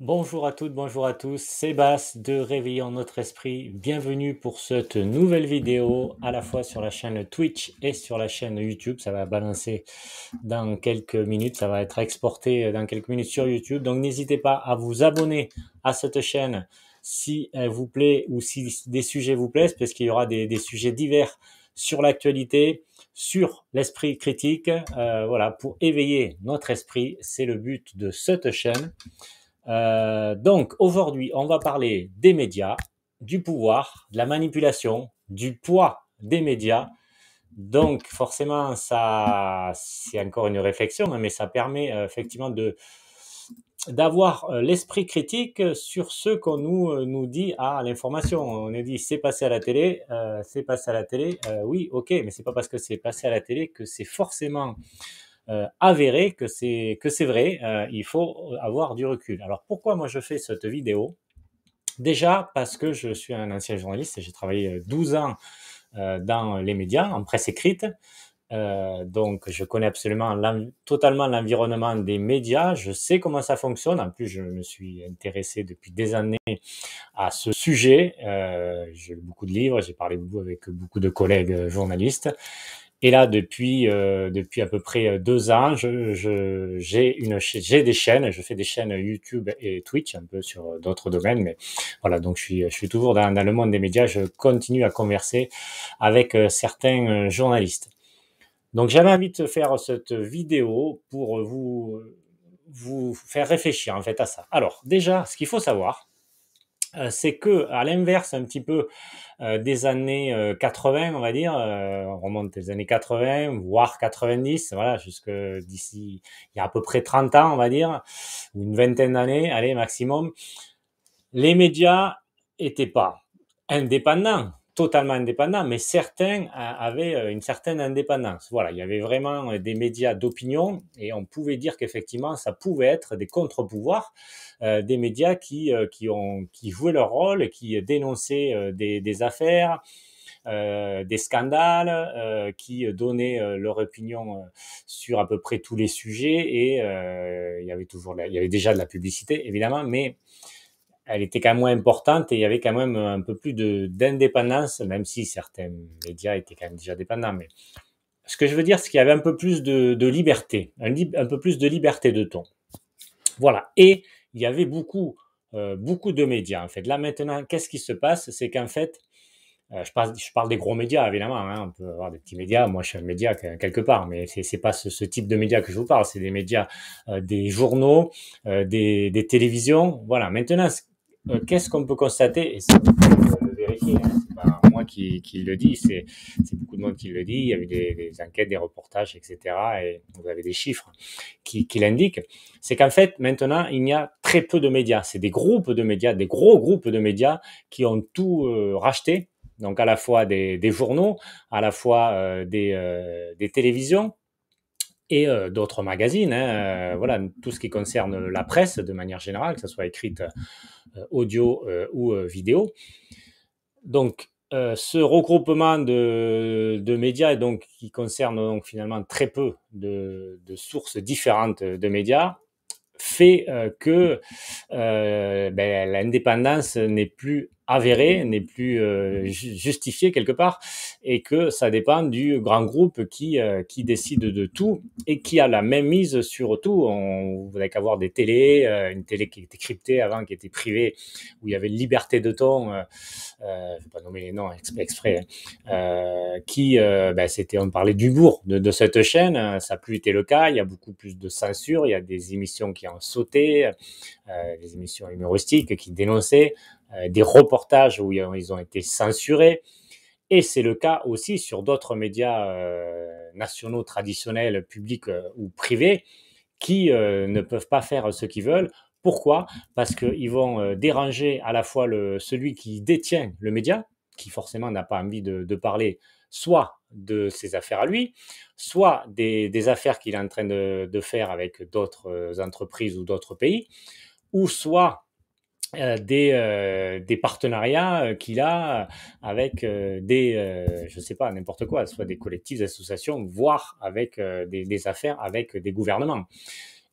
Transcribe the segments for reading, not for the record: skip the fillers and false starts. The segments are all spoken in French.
Bonjour à toutes, bonjour à tous, c'est Bas de Réveillons notre esprit. Bienvenue pour cette nouvelle vidéo à la fois sur la chaîne Twitch et sur la chaîne YouTube. Ça va balancer dans quelques minutes, ça va être exporté dans quelques minutes sur YouTube. Donc n'hésitez pas à vous abonner à cette chaîne si elle vous plaît ou si des sujets vous plaisent, parce qu'il y aura des sujets divers sur l'actualité, sur l'esprit critique. Voilà, pour éveiller notre esprit, c'est le but de cette chaîne. Donc aujourd'hui, on va parler des médias, du pouvoir, de la manipulation, du poids des médias. Donc forcément, ça, c'est encore une réflexion, hein, mais ça permet effectivement d'avoir l'esprit critique sur ce qu'on nous dit à l'information. On est dit c'est passé à la télé, oui, ok, mais c'est pas parce que c'est passé à la télé que c'est forcément avéré que c'est vrai. Il faut avoir du recul. Alors pourquoi moi je fais cette vidéo? Déjà parce que je suis un ancien journaliste et j'ai travaillé 12 ans dans les médias, en presse écrite. Donc je connais absolument totalement l'environnement des médias, je sais comment ça fonctionne. En plus, je me suis intéressé depuis des années à ce sujet. J'ai lu beaucoup de livres, j'ai parlé avec beaucoup de collègues journalistes. Et là, depuis à peu près 2 ans, j'ai des chaînes, je fais des chaînes YouTube et Twitch, un peu sur d'autres domaines, mais voilà, donc je suis toujours dans le monde des médias, je continue à converser avec certains journalistes. Donc j'avais envie de faire cette vidéo pour vous faire réfléchir en fait à ça. Alors déjà, ce qu'il faut savoir, c'est que à l'inverse un petit peu des années 80, on va dire, on remonte des années 80, voire 90, voilà, jusque d'ici, il y a à peu près 30 ans, on va dire, ou une vingtaine d'années, allez, maximum, les médias étaient pas indépendants, totalement indépendants, mais certains avaient une certaine indépendance. Voilà, il y avait vraiment des médias d'opinion et on pouvait dire qu'effectivement, ça pouvait être des contre-pouvoirs, des médias qui jouaient leur rôle, qui dénonçaient des affaires, des scandales, qui donnaient leur opinion sur à peu près tous les sujets et il y avait déjà de la publicité évidemment, mais elle était quand même moins importante et il y avait quand même un peu plus d'indépendance, même si certains médias étaient quand même déjà dépendants. Mais ce que je veux dire, c'est qu'il y avait un peu plus de liberté, un peu plus de liberté de ton. Voilà. Et il y avait beaucoup de médias, en fait. Là, maintenant, qu'est-ce qui se passe? C'est qu'en fait, je parle des gros médias, évidemment, hein, on peut avoir des petits médias. Moi, je suis un média quelque part, mais c'est pas ce type de médias que je vous parle. C'est des médias, des journaux, des télévisions. Voilà. Maintenant, qu'est-ce qu'on peut constater? Et ça, vous pouvez le vérifier, hein, c'est pas moi qui le dis, c'est beaucoup de monde qui le dit. Il y a eu des enquêtes, des reportages, etc. Et vous avez des chiffres qui l'indiquent. C'est qu'en fait, maintenant, il y a très peu de médias. C'est des groupes de médias, des gros groupes de médias qui ont tout racheté. Donc à la fois des journaux, à la fois des télévisions et d'autres magazines, hein, voilà, tout ce qui concerne la presse de manière générale, que ce soit écrite, audio ou vidéo. Donc, ce regroupement de médias, et donc qui concerne donc finalement très peu de sources différentes de médias, fait que l'indépendance n'est plus avérée, n'est plus justifiée quelque part, et que ça dépend du grand groupe qui décide de tout et qui a la même mise sur tout. Vous n'avez qu'à voir des télés, une télé qui était cryptée avant, qui était privée, où il y avait une liberté de ton, je ne vais pas nommer les noms exprès, hein, on parlait d'humour de cette chaîne, ça n'a plus été le cas, il y a beaucoup plus de censure, il y a des émissions qui ont sauté, des émissions humoristiques qui dénonçaient, des reportages où ils ont été censurés, et c'est le cas aussi sur d'autres médias nationaux traditionnels, publics ou privés, qui ne peuvent pas faire ce qu'ils veulent. Pourquoi? Parce qu'ils vont déranger à la fois celui qui détient le média, qui forcément n'a pas envie de parler soit de ses affaires à lui, soit des affaires qu'il est en train de faire avec d'autres entreprises ou d'autres pays, ou soit des partenariats qu'il a avec je sais pas, n'importe quoi, soit des collectifs, des associations, voire avec des affaires avec des gouvernements.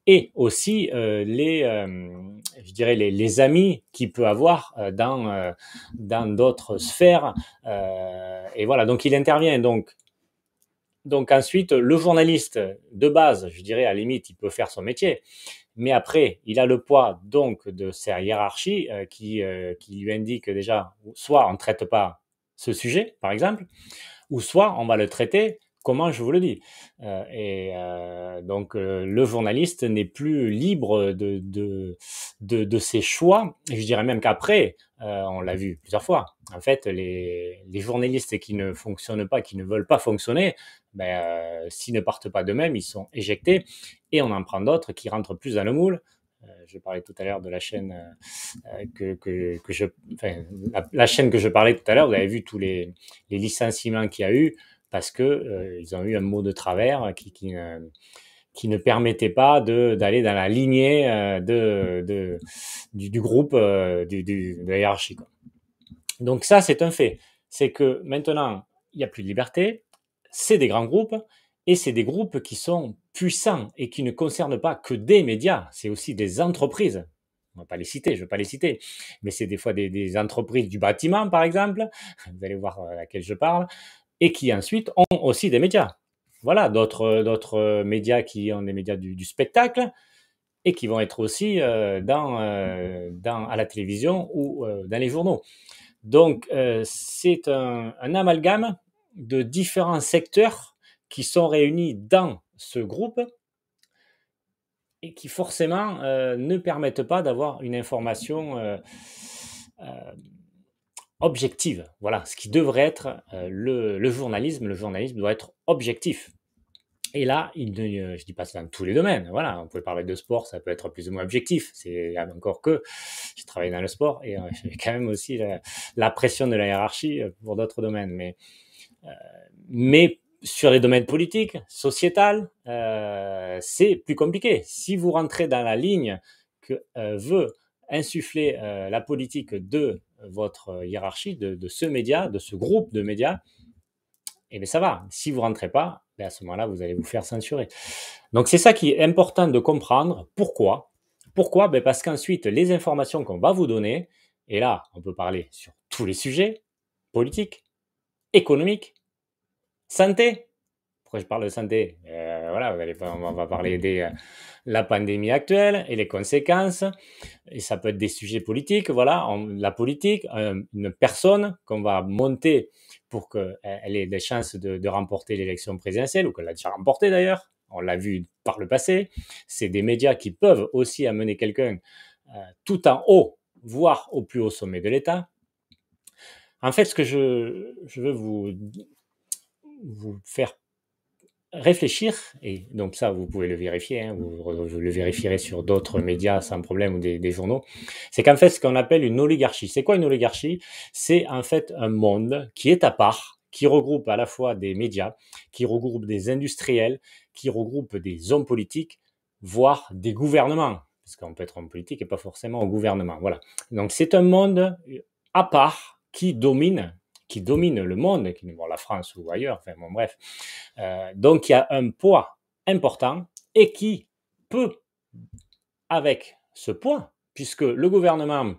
et aussi je dirais les amis qu'il peut avoir dans d'autres sphères. Et voilà, donc il intervient. Donc ensuite, le journaliste de base, je dirais à la limite, il peut faire son métier, mais après, il a le poids donc de sa hiérarchie qui lui indique déjà, soit on ne traite pas ce sujet, par exemple, ou soit on va le traiter comment je vous le dis. Donc le journaliste n'est plus libre de ses choix. Et je dirais même qu'après, on l'a vu plusieurs fois, en fait, les journalistes qui ne fonctionnent pas, qui ne veulent pas fonctionner, s'ils ne partent pas d'eux-mêmes, ils sont éjectés et on en prend d'autres qui rentrent plus dans le moule. Je parlais tout à l'heure de la chaîne enfin, la chaîne que je parlais tout à l'heure. Vous avez vu tous les licenciements qu'il y a eu parce que ils ont eu un mot de travers qui ne permettait pas d'aller dans la lignée du groupe, de la hiérarchie, quoi. Donc ça, c'est un fait. C'est que maintenant, il n'y a plus de liberté, c'est des grands groupes, et c'est des groupes qui sont puissants et qui ne concernent pas que des médias, c'est aussi des entreprises. On va pas les citer, je ne veux pas les citer, mais c'est des fois des entreprises du bâtiment, par exemple, vous allez voir à laquelle je parle, et qui ensuite ont aussi des médias. Voilà, d'autres médias qui ont des médias du spectacle et qui vont être aussi à la télévision ou dans les journaux. Donc, c'est un amalgame de différents secteurs qui sont réunis dans ce groupe et qui forcément ne permettent pas d'avoir une information objective. Voilà, ce qui devrait être le journalisme. Le journalisme doit être objectif. Et là, je ne dis pas ça dans tous les domaines. Voilà, on peut parler de sport, ça peut être plus ou moins objectif. C'est encore que j'ai travaillé dans le sport et j'ai quand même aussi la pression de la hiérarchie pour d'autres domaines. Mais sur les domaines politiques, sociétal, c'est plus compliqué. Si vous rentrez dans la ligne que veut insuffler la politique de votre hiérarchie, de ce média, de ce groupe de médias, eh bien ça va. Si vous ne rentrez pas, à ce moment-là, vous allez vous faire censurer. Donc c'est ça qui est important de comprendre. Pourquoi? Pourquoi? Parce qu'ensuite, les informations qu'on va vous donner, et là, on peut parler sur tous les sujets, politiques, économiques, santé. Pourquoi je parle de santé? Voilà, on va parler de la pandémie actuelle et les conséquences. Et ça peut être des sujets politiques, voilà, la politique, une personne qu'on va monter pour qu'elle ait des chances de remporter l'élection présidentielle, ou qu'elle l'a déjà remportée d'ailleurs, on l'a vu par le passé. C'est des médias qui peuvent aussi amener quelqu'un tout en haut, voire au plus haut sommet de l'État. En fait, ce que je veux vous faire réfléchir, et donc ça, vous pouvez le vérifier, hein, vous le vérifierez sur d'autres médias sans problème ou des journaux, c'est qu'en fait, ce qu'on appelle une oligarchie. C'est quoi une oligarchie? C'est en fait un monde qui est à part, qui regroupe à la fois des médias, qui regroupe des industriels, qui regroupe des hommes politiques, voire des gouvernements, parce qu'on peut être homme politique et pas forcément au gouvernement. Voilà. Donc c'est un monde à part qui domine le monde, la France ou ailleurs, enfin bon, bref. Donc il y a un poids important et qui peut, avec ce poids, puisque le gouvernement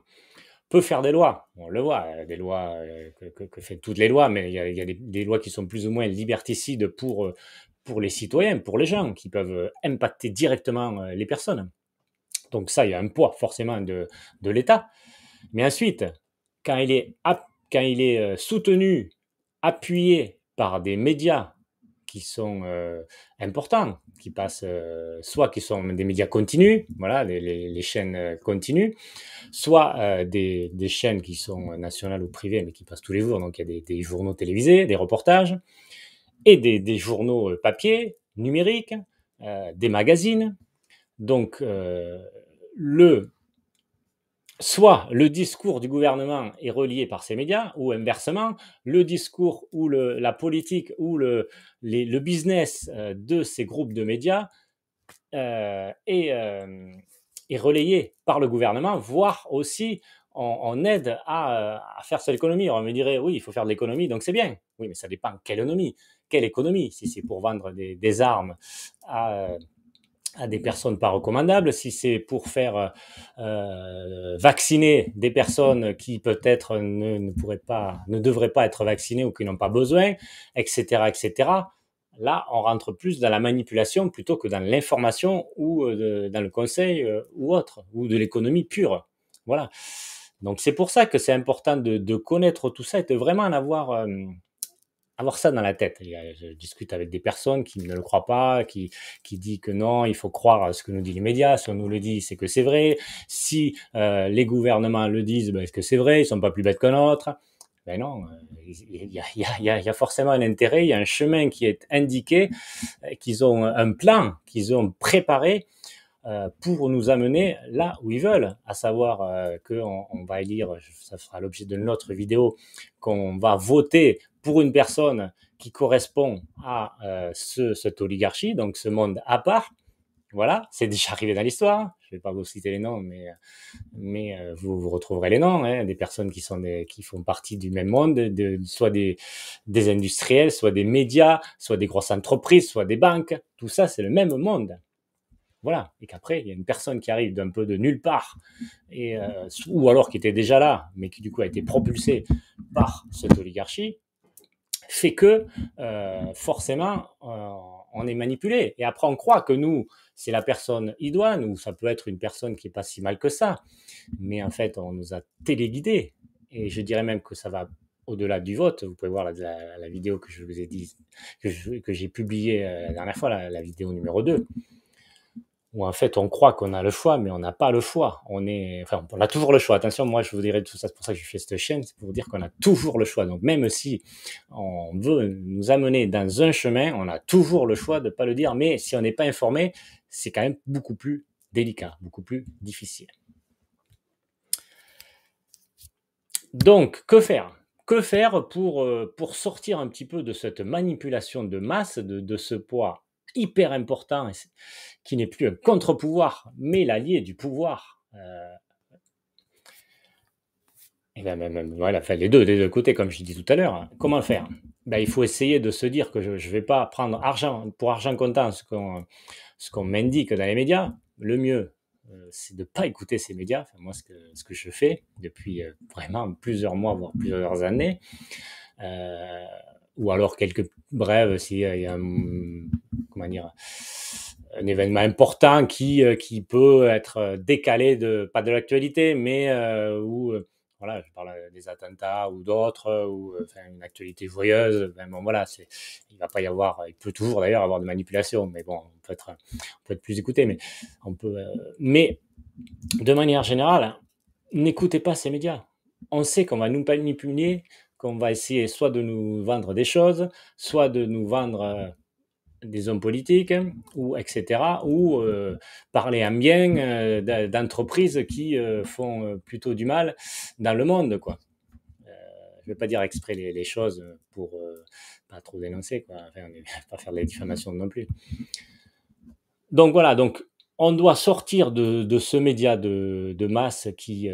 peut faire des lois, on le voit, des lois que fait toutes les lois, mais il y a des lois qui sont plus ou moins liberticides pour les citoyens, pour les gens, qui peuvent impacter directement les personnes. Donc ça, il y a un poids forcément de l'État. Mais ensuite, quand il est soutenu, appuyé par des médias qui sont importants, qui passent, soit qui sont des médias continus, voilà, les chaînes continues, soit des chaînes qui sont nationales ou privées, mais qui passent tous les jours. Donc il y a des journaux télévisés, des reportages, et des journaux papier, numériques, des magazines. Donc soit le discours du gouvernement est relié par ces médias, ou inversement, le discours ou la politique ou le business de ces groupes de médias est relayé par le gouvernement, voire aussi on aide à faire cette économie. On me dirait, oui, il faut faire de l'économie, donc c'est bien. Oui, mais ça dépend quelle économie. Si c'est pour vendre des armes à à des personnes pas recommandables, si c'est pour faire vacciner des personnes qui peut-être ne pourraient pas, ne devraient pas être vaccinées ou qui n'ont pas besoin, etc., etc. Là, on rentre plus dans la manipulation plutôt que dans l'information ou dans le conseil ou autre, ou de l'économie pure. Voilà. Donc c'est pour ça que c'est important de connaître tout ça et de vraiment en avoir ça dans la tête. Je discute avec des personnes qui ne le croient pas, qui disent que non, il faut croire à ce que nous disent les médias. Si on nous le dit, c'est que c'est vrai. Si les gouvernements le disent, ben, est-ce que c'est vrai? Ils sont pas plus bêtes que notre. Ben non, il y a forcément un intérêt, il y a un chemin qui est indiqué, qu'ils ont un plan, qu'ils ont préparé pour nous amener là où ils veulent, à savoir qu'on va élire, ça fera l'objet de notre vidéo, qu'on va voter pour une personne qui correspond à cette oligarchie, donc ce monde à part. Voilà, c'est déjà arrivé dans l'histoire. Je ne vais pas vous citer les noms, mais vous retrouverez les noms, hein, des personnes qui font partie du même monde, soit des industriels, soit des médias, soit des grosses entreprises, soit des banques. Tout ça, c'est le même monde. Voilà, et qu'après, il y a une personne qui arrive d'un peu de nulle part, ou alors qui était déjà là, mais qui du coup a été propulsée par cette oligarchie, fait que forcément, on est manipulé. Et après, on croit que nous, c'est la personne idoine, ou ça peut être une personne qui n'est pas si mal que ça, mais en fait, on nous a téléguidés. Et je dirais même que ça va au-delà du vote. Vous pouvez voir la vidéo que je vous ai dit, que j'ai publiée la dernière fois, la vidéo numéro 2, où en fait on croit qu'on a le choix, mais on n'a pas le choix. On a toujours le choix. Attention, moi je vous dirais tout ça, c'est pour ça que je fais cette chaîne, c'est pour vous dire qu'on a toujours le choix. Donc même si on veut nous amener dans un chemin, on a toujours le choix de ne pas le dire. Mais si on n'est pas informé, c'est quand même beaucoup plus délicat, beaucoup plus difficile. Donc, que faire? Que faire pour sortir un petit peu de cette manipulation de masse, de ce poids hyper important, qui n'est plus un contre-pouvoir, mais l'allié du pouvoir. Et ben, voilà, enfin, les deux côtés, comme je l'ai dit tout à l'heure. Comment faire? Ben, il faut essayer de se dire que je ne vais pas prendre pour argent comptant ce qu'on m'indique dans les médias. Le mieux, c'est de ne pas écouter ces médias. Enfin, moi, ce que je fais depuis vraiment plusieurs mois, voire plusieurs années. Ou alors quelques brèves s'il y a comment dire, un événement important qui peut être décalé, pas de l'actualité, mais où voilà, je parle des attentats ou d'autres, ou enfin, une actualité joyeuse. Ben, bon, voilà, il va pas y avoir, il peut toujours d'ailleurs avoir de manipulation, mais bon, on peut être plus écouté, mais de manière générale, n'écoutez pas ces médias. On sait qu'on va nous manipuler, qu'on va essayer soit de nous vendre des choses, soit de nous vendre des hommes politiques, ou etc., ou parler en bien d'entreprises qui font plutôt du mal dans le monde, quoi. Je ne vais pas dire exprès les choses pour pas trop dénoncer, quoi. Enfin, pas faire de la diffamation non plus. Donc voilà, donc on doit sortir de ce média de masse qui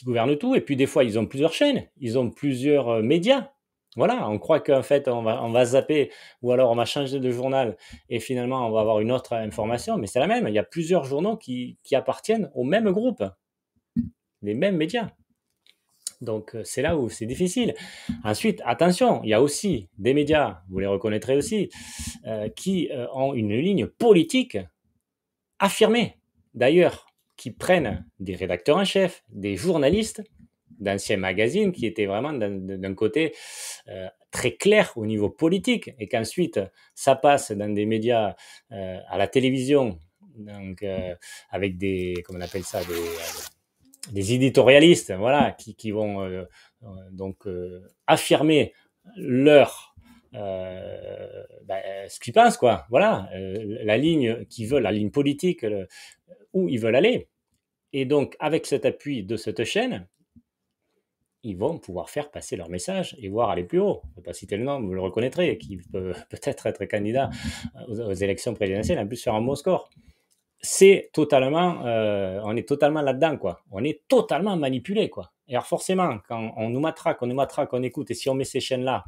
gouverne tout. Et puis des fois, ils ont plusieurs chaînes, ils ont plusieurs médias. Voilà, on croit qu'en fait, on va zapper, ou alors on va changer de journal, et finalement, on va avoir une autre information, mais c'est la même. Il y a plusieurs journaux qui appartiennent au même groupe, les mêmes médias. Donc, c'est là où c'est difficile. Ensuite, attention, il y a aussi des médias, vous les reconnaîtrez aussi, qui ont une ligne politique affirmée. D'ailleurs, qui prennent des rédacteurs en chef, des journalistes d'anciens magazines qui étaient vraiment d'un côté très clair au niveau politique, et qu'ensuite ça passe dans des médias à la télévision, donc avec comment on appelle ça, des éditorialistes, voilà, qui vont donc affirmer ce qu'ils pensent, quoi. Voilà, la ligne qu'ils veulent, la ligne politique où ils veulent aller. Et donc, avec cet appui de cette chaîne, ils vont pouvoir faire passer leur message et voir aller plus haut. Je ne vais pas citer le nom, vous le reconnaîtrez, qui peut peut-être être candidat aux élections présidentielles, en plus faire un bon score. C'est totalement, on est totalement là-dedans, quoi. On est totalement manipulé, quoi. Et alors forcément, quand on nous matraque, on écoute, et si on met ces chaînes-là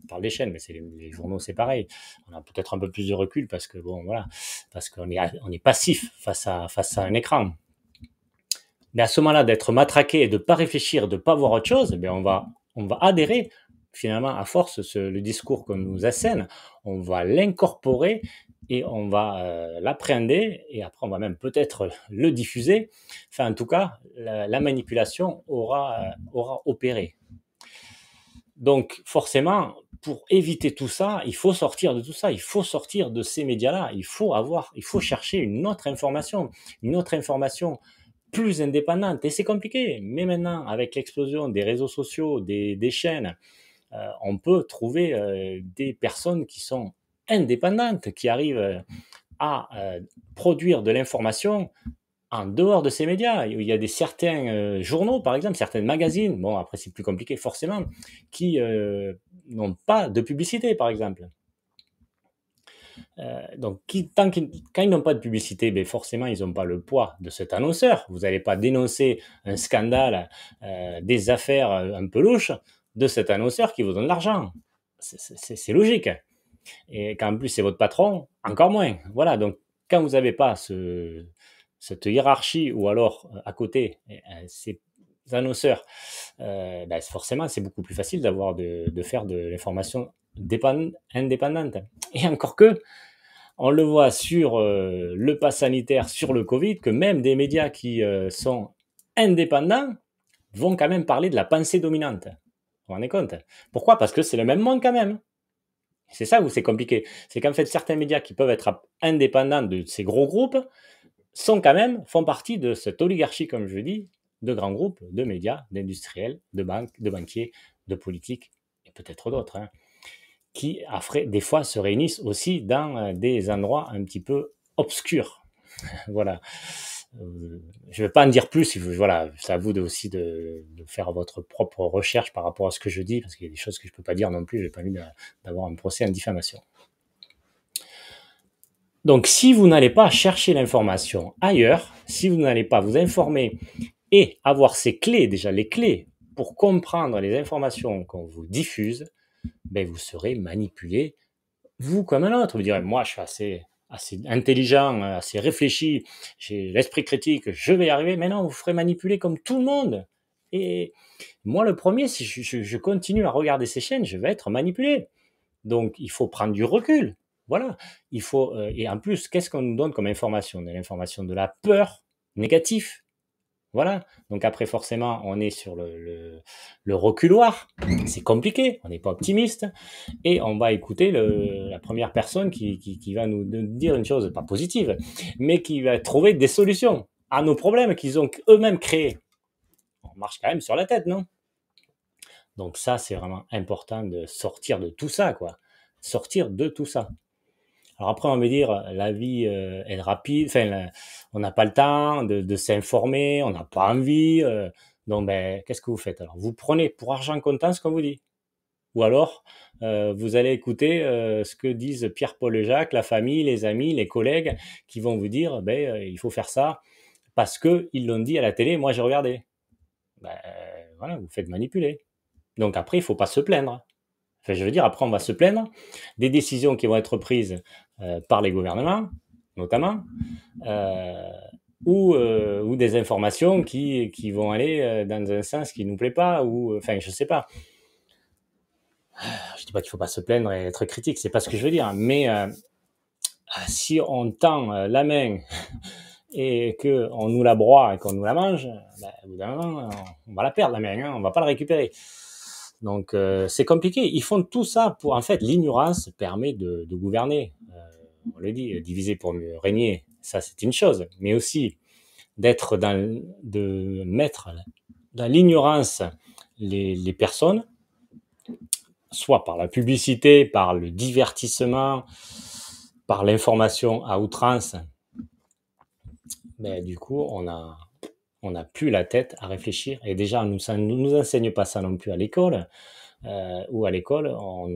On parle des chaînes, mais c'est les journaux, c'est pareil. On a peut-être un peu plus de recul parce que bon, voilà, parce on est passif face à un écran. Mais à ce moment-là, d'être matraqué et de ne pas réfléchir, de ne pas voir autre chose, eh on va adhérer finalement à force le discours qu'on nous assène, on va l'incorporer et on va l'appréhender et après on va même peut-être le diffuser. Enfin, en tout cas, la manipulation aura opéré. Donc forcément, pour éviter tout ça, il faut sortir de tout ça, il faut sortir de ces médias-là, il faut chercher une autre information plus indépendante. Et c'est compliqué, mais maintenant, avec l'explosion des réseaux sociaux, des chaînes, on peut trouver des personnes qui sont indépendantes, qui arrivent à produire de l'information en dehors de ces médias. Il y a certains journaux, par exemple, certains magazines, bon, après c'est plus compliqué forcément, qui n'ont pas de publicité, par exemple. Donc, quand ils n'ont pas de publicité, ben forcément, ils n'ont pas le poids de cet annonceur. Vous n'allez pas dénoncer un scandale, des affaires un peu louches de cet annonceur qui vous donne l'argent. C'est logique. Et quand en plus c'est votre patron, encore moins. Voilà, donc quand vous n'avez pas cette hiérarchie ou alors à côté ces annonceurs, ben forcément c'est beaucoup plus facile de faire de l'information indépendante. Et encore que, on le voit sur le pass sanitaire, sur le Covid, que même des médias qui sont indépendants vont quand même parler de la pensée dominante. Vous vous rendez compte? Pourquoi? Parce que c'est le même monde quand même. C'est ça où c'est compliqué. C'est qu'en fait, certains médias qui peuvent être indépendants de ces gros groupes font partie de cette oligarchie, comme je dis, de grands groupes, de médias, d'industriels, de banques, de banquiers, de politiques, et peut-être d'autres, hein, qui, après, des fois, se réunissent aussi dans des endroits un petit peu obscurs. Voilà. Je ne vais pas en dire plus. Voilà, c'est à vous aussi de faire votre propre recherche par rapport à ce que je dis, parce qu'il y a des choses que je ne peux pas dire non plus. Je n'ai pas envie d'avoir un procès en diffamation. Donc, si vous n'allez pas chercher l'information ailleurs, si vous n'allez pas vous informer et avoir ces clés, déjà les clés pour comprendre les informations qu'on vous diffuse, ben vous serez manipulé, vous comme un autre. Vous direz, moi, je suis assez intelligent, assez réfléchi, j'ai l'esprit critique, je vais y arriver. Mais non, vous ferez manipuler comme tout le monde. Et moi, le premier, si je continue à regarder ces chaînes, je vais être manipulé. Donc, il faut prendre du recul. Voilà. Il faut, et en plus, qu'est-ce qu'on nous donne comme information? De l'information de la peur négative. Voilà. Donc après, forcément, on est sur le reculoir. C'est compliqué. On n'est pas optimiste. Et on va écouter la première personne qui va nous dire une chose, pas positive, mais qui va trouver des solutions à nos problèmes qu'ils ont eux-mêmes créés. On marche quand même sur la tête, non? Donc ça, c'est vraiment important de sortir de tout ça, quoi. Sortir de tout ça. Alors après, on va me dire, la vie est rapide, enfin, on n'a pas le temps de s'informer, on n'a pas envie. Donc, ben, qu'est-ce que vous faites? Alors, vous prenez pour argent comptant ce qu'on vous dit. Ou alors, vous allez écouter ce que disent Pierre-Paul et Jacques, la famille, les amis, les collègues, qui vont vous dire, ben, il faut faire ça parce qu'ils l'ont dit à la télé, moi j'ai regardé. Ben, voilà, vous faites manipuler. Donc après, il ne faut pas se plaindre. Enfin, je veux dire, après, on va se plaindre des décisions qui vont être prises par les gouvernements, notamment, ou des informations qui vont aller dans un sens qui ne nous plaît pas, ou, enfin, je ne sais pas. Je ne dis pas qu'il ne faut pas se plaindre et être critique, c'est pas ce que je veux dire, mais si on tend la main et qu'on nous la broie et qu'on nous la mange, ben, au bout d'un moment, on va la perdre la main, hein, on ne va pas la récupérer. Donc c'est compliqué. Ils font tout ça pour, en fait, l'ignorance permet de gouverner. On le dit, diviser pour mieux régner, ça c'est une chose, mais aussi de mettre dans l'ignorance les personnes, soit par la publicité, par le divertissement, par l'information à outrance. Mais du coup, on n'a plus la tête à réfléchir. Et déjà, on nous enseigne pas ça non plus à l'école. Ou à l'école, on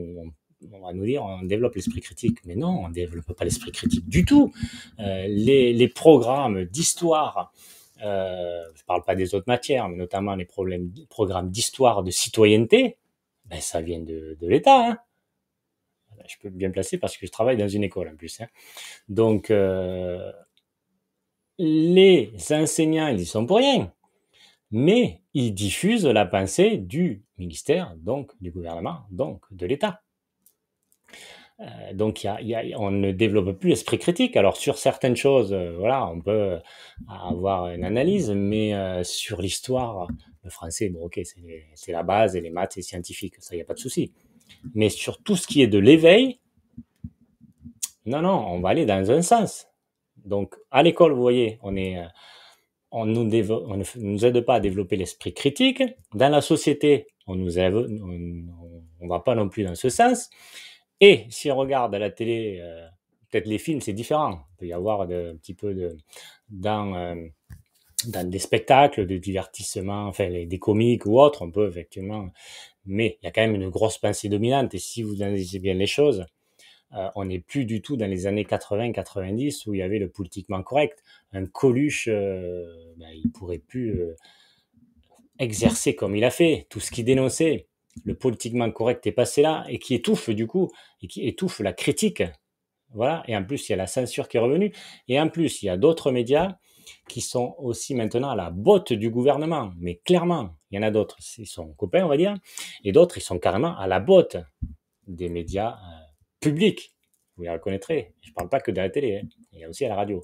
va nous dire on développe l'esprit critique. Mais non, on ne développe pas l'esprit critique du tout. Les programmes d'histoire, je ne parle pas des autres matières, mais notamment les programmes d'histoire de citoyenneté, ben, ça vient de l'État. Hein. je peux bien placer parce que je travaille dans une école en plus. Hein. Donc, les enseignants, ils y sont pour rien, mais ils diffusent la pensée du ministère, donc du gouvernement, donc de l'État. Donc, on ne développe plus l'esprit critique. Alors, sur certaines choses, voilà, on peut avoir une analyse, mais sur l'histoire, le français, bon, ok, c'est la base, et les maths, c'est scientifique, ça, il n'y a pas de souci. Mais sur tout ce qui est de l'éveil, non, on va aller dans un sens. Donc, à l'école, vous voyez, on ne nous aide pas à développer l'esprit critique. Dans la société, on va pas non plus dans ce sens. Et si on regarde à la télé, peut-être les films, c'est différent. Il peut y avoir un petit peu dans des spectacles de divertissement, enfin des comiques ou autres, on peut effectivement, mais il y a quand même une grosse pensée dominante. Et si vous analysez bien les choses, on n'est plus du tout dans les années 80-90 où il y avait le politiquement correct. Un Coluche, il pourrait plus exercer comme il a fait, tout ce qu'il dénonçait. Le politiquement correct est passé là et qui étouffe du coup, et qui étouffe la critique. Voilà. Et en plus, il y a la censure qui est revenue. Et en plus, il y a d'autres médias qui sont aussi maintenant à la botte du gouvernement. Mais clairement, il y en a d'autres, ils sont copains, on va dire, et d'autres, ils sont carrément à la botte des médias publics. Vous les reconnaîtrez. Je ne parle pas que de la télé, hein. Il y a aussi à la radio.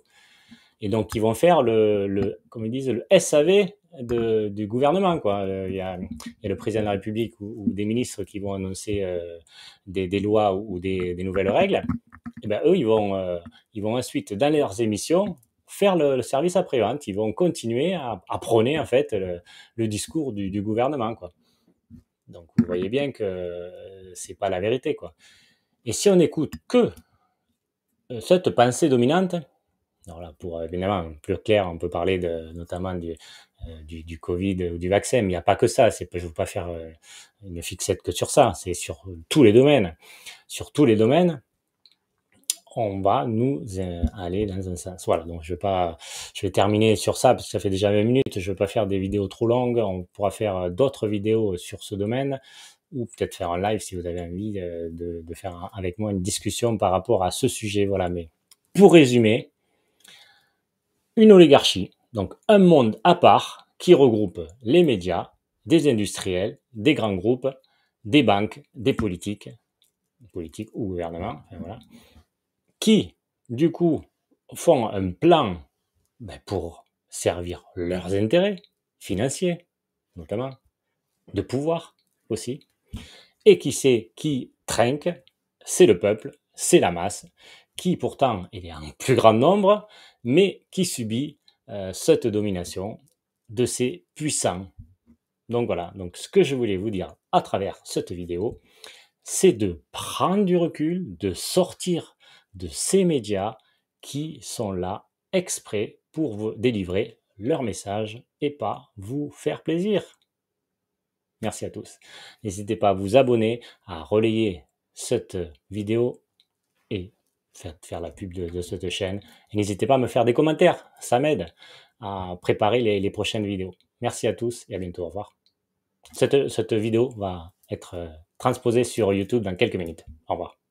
Et donc, ils vont faire comme ils disent, le SAV du gouvernement, quoi. Il y a le président de la République ou des ministres qui vont annoncer des lois ou des nouvelles règles. Et ben, eux, ils vont ensuite, dans leurs émissions, faire le service après-vente. Ils vont continuer à prôner, en fait, le discours du gouvernement, quoi. Donc, vous voyez bien que c'est pas la vérité, quoi. Et si on n'écoute que cette pensée dominante, alors là, pour évidemment plus clair, on peut parler notamment du Covid ou du vaccin, mais il n'y a pas que ça. Je ne veux pas faire une fixette que sur ça. C'est sur tous les domaines. Sur tous les domaines, on va nous aller dans un sens. Voilà, donc je vais terminer sur ça parce que ça fait déjà 20 minutes. Je ne veux pas faire des vidéos trop longues. On pourra faire d'autres vidéos sur ce domaine ou peut-être faire un live si vous avez envie de faire avec moi une discussion par rapport à ce sujet. Voilà, mais pour résumer, une oligarchie, donc un monde à part qui regroupe les médias, des industriels, des grands groupes, des banques, des politiques ou gouvernements, enfin voilà, qui, du coup, font un plan pour servir leurs intérêts financiers, notamment, de pouvoir aussi, et qui trinque, c'est le peuple, c'est la masse, qui pourtant est en plus grand nombre, mais qui subit cette domination de ces puissants. Donc voilà, donc ce que je voulais vous dire à travers cette vidéo, c'est de prendre du recul, de sortir de ces médias qui sont là exprès pour vous délivrer leur message et pas vous faire plaisir. Merci à tous. N'hésitez pas à vous abonner, à relayer cette vidéo et faire la pub de cette chaîne. Et n'hésitez pas à me faire des commentaires, ça m'aide à préparer les prochaines vidéos. Merci à tous et à bientôt, au revoir. Cette vidéo va être transposée sur YouTube dans quelques minutes. Au revoir.